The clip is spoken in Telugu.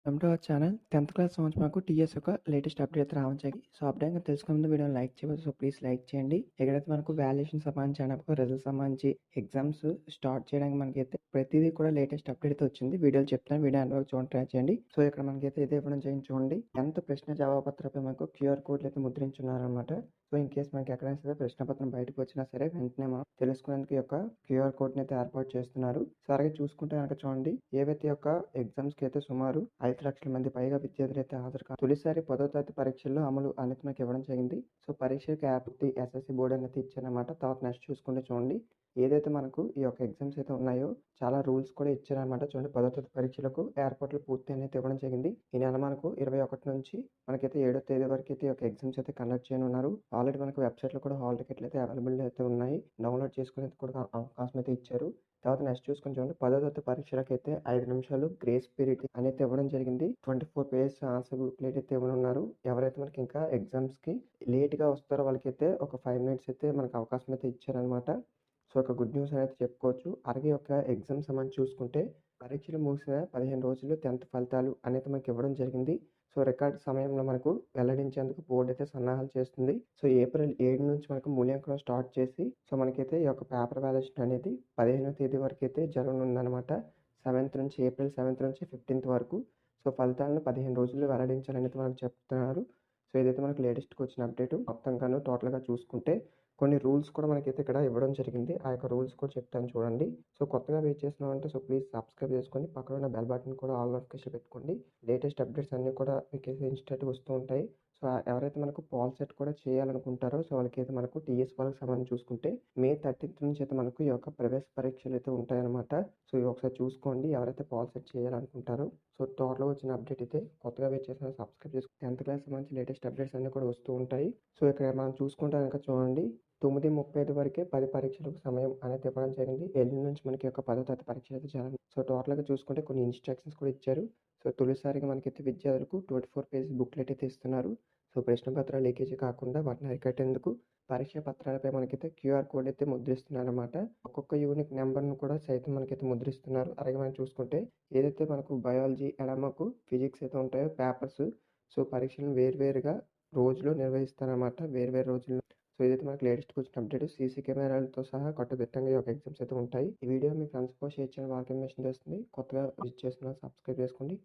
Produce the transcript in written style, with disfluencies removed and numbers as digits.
Welcome to our channel. 10th class సంవత్సరం మాకు టీఎస్ యొక్క లేటెస్ట్ అప్డేట్ రావచ్చాయి. సో అప్డేట్ తెలుసుకునే ముందు వీడియోని లైక్ చేయవచ్చు. సో ప్లీజ్ లైక్ చేయండి. ఎక్కడైతే మనకు వాల్యుయేషన్ సంబంధించి రిజల్ట్ సంబంధించి ఎగ్జామ్స్ స్టార్ట్ చేయడానికి మనకైతే ప్రతిదీ కూడా లేటెస్ట్ అప్డేట్ అయితే వచ్చింది. వీడియోలు చెప్తాను, వీడియో అండ్ వరకు చూడండి, ట్రై చేయండి. సో ఇక్కడ మనకైతే ఇదే ఇవ్వడం చేయండి. చూడండి 10th ప్రశ్న జవాబు పత్రంపై మనకు క్యూఆర్ కోడ్లు అయితే ముద్రించున్నారనమాట. సో ఇన్ కేసు మనకి ఎక్కడైనా సరే ప్రశ్నపత్రం బయటకు వచ్చినా సరే వెంటనే మనం తెలుసుకునేందుకు ఈ యొక్క క్యూఆర్ కోడ్ని అయితే ఏర్పాటు చేస్తున్నారు. సో అలాగే చూసుకుంటే కనుక చూడండి, ఏవైతే యొక్క ఎగ్జామ్స్కి అయితే సుమారు 5 లక్షల మంది పైగా విద్యార్థులు అయితే హాజరు తొలిసారి 10వ తరగతి పరీక్షల్లో అమలు అనేది మనకి ఇవ్వడం జరిగింది. సో పరీక్షకి యాప్ ఎస్ఎస్సి బోర్డు అనేది ఇచ్చారనమాట. తర్వాత నెక్స్ట్ చూసుకుంటే చూడండి, ఏదైతే మనకు ఈ యొక్క ఎగ్జామ్స్ అయితే ఉన్నాయో చాలా రూల్స్ కూడా ఇచ్చారనమాట. చూడండి, 10వ తరగతి పరీక్షలకు ఏర్పాట్లు పూర్తి అనేది ఇవ్వడం జరిగింది. ఈ నెల మనకు 21 నుంచి మనకైతే 7వ తేదీ వరకు అయితే ఈ యొక్క ఎగ్జామ్స్ అయితే కండక్ట్ చేయనున్నారు. ఆల్రెడీ మనకు వెబ్సైట్లో కూడా హాల్ టికెట్లు అయితే అవైలబుల్ అయితే ఉన్నాయి. డౌన్లోడ్ చేసుకునేది కూడా అవకాశం అయితే ఇచ్చారు. తర్వాత నెక్స్ట్ చూసుకుని చూడండి, 10వ తరగతి పరీక్షలకు అయితే 5 నిమిషాలు గ్రేస్ పీరియడ్ అనేది ఇవ్వడం జరిగింది. 24 పేజెస్ ఆన్సర్ బుక్లెట్ అయితే ఇవ్వనున్నారు. ఎవరైతే మనకి ఇంకా ఎగ్జామ్స్కి లేట్గా వస్తారో వాళ్ళకైతే ఒక 5 మినిట్స్ అయితే మనకు అవకాశం అయితే ఇచ్చారనమాట. సో ఒక గుడ్ న్యూస్ అనేది చెప్పుకోవచ్చు. అలాగే ఒక ఎగ్జామ్ సంబంధించి చూసుకుంటే పరీక్షలు ముగిసిన 15 రోజుల్లో 10th ఫలితాలు అనేది మనకి ఇవ్వడం జరిగింది. సో రికార్డ్ సమయంలో మనకు వెల్లడించేందుకు బోర్డు అయితే సన్నాహాలు చేస్తుంది. సో ఏప్రిల్ 7 నుంచి మనకు మూల్యాంకనం స్టార్ట్ చేసి సో మనకైతే ఈ యొక్క పేపర్ వాల్యుయేషన్ అనేది 15వ తేదీ వరకు అయితే జరగనుందనమాట. ఏప్రిల్ 7 నుంచి 15th వరకు. సో ఫలితాలను 15 రోజుల్లో వెల్లడించాలనేది మనకు చెప్తున్నారు. సో ఏదైతే మనకు లేటెస్ట్గా వచ్చిన అప్డేట్ మొత్తంగాను టోటల్గా చూసుకుంటే కొన్ని రూల్స్ కూడా మనకైతే ఇక్కడ ఇవ్వడం జరిగింది. ఆ యొక్క రూల్స్ కూడా చెప్తాను చూడండి. సో కొత్తగా వెయిట్ చేస్తున్నామంటే సో ప్లీజ్ సబ్స్క్రైబ్ చేసుకొని పక్కన ఉన్న బెల్ బటన్ కూడా ఆల్ నోటిఫికేషన్ పెట్టుకోండి. లేటెస్ట్ అప్డేట్స్ అన్నీ కూడా మీకైతే ఇన్స్టెంట్గా వస్తూ ఉంటాయి. సో ఎవరైతే మనకు పాల్ సెట్ కూడా చేయాలనుకుంటారో సో వాళ్ళకైతే మనకు టీఎస్ వాళ్ళకి సంబంధించి చూసుకుంటే మే 13th నుంచి అయితే మనకు ఈ యొక్క ప్రవేశ పరీక్షలు అయితే ఉంటాయన్నమాట. సో ఇవి ఒకసారి చూసుకోండి ఎవరైతే పాల్ సెట్ చేయాలనుకుంటారో. సో టోటల్గా వచ్చిన అప్డేట్ అయితే కొత్తగా వెయిట్ చేసిన సబ్స్క్రైబ్ చేసుకుని 10th క్లాస్ సంబంధించి లేటెస్ట్ అప్డేట్స్ అన్నీ కూడా వస్తూ ఉంటాయి. సో ఇక్కడ మనం చూసుకుంటే కనుక చూడండి, 9:35 వరకే 10 పరీక్షలకు సమయం అనేది ఇవ్వడం జరిగింది. ఎల్లుండి నుంచి మనకి యొక్క 10వ తరగతి పరీక్ష అయితే జరగనుంది. సో టోటల్గా చూసుకుంటే కొన్ని ఇన్స్ట్రక్షన్స్ కూడా ఇచ్చారు. సో తొలిసారిగా మనకైతే విద్యార్థులకు 24 పేజెస్ బుక్లెట్ అయితే ఇస్తున్నారు. సో ప్రశ్న పత్రాలు లీకేజీ కాకుండా వాటిని అరికట్టేందుకు పరీక్ష పత్రాలపై మనకైతే క్యూఆర్ కోడ్ అయితే ముద్రిస్తున్నారన్నమాట. ఒక్కొక్క యూనిక్ నెంబర్ను కూడా సైతం మనకైతే ముద్రిస్తున్నారు. అలాగే మనం చూసుకుంటే ఏదైతే మనకు బయాలజీ, ఎడమకు ఫిజిక్స్ అయితే ఉంటాయో పేపర్స్ సో పరీక్షలను వేరువేరుగా రోజులో నిర్వహిస్తారన్నమాట. వేరువేరు రోజుల్లో. సో ఇదైతే మనకి లేటెస్ట్గా వచ్చిన అప్డేట్. సీసీ కెమెరాలతో సహా కట్టుదిట్టంగా ఈ యొక్క ఎగ్జామ్స్ అయితే ఉంటాయి. ఈ వీడియో మీ ఫ్రెండ్స్తో షేర్ చేయడం వాళ్ళకి ఇన్ఫర్మేషన్ తెస్తుంది. కొత్తగా విజిట్ చేస్తున్న సబ్స్క్రైబ్ చేసుకోండి.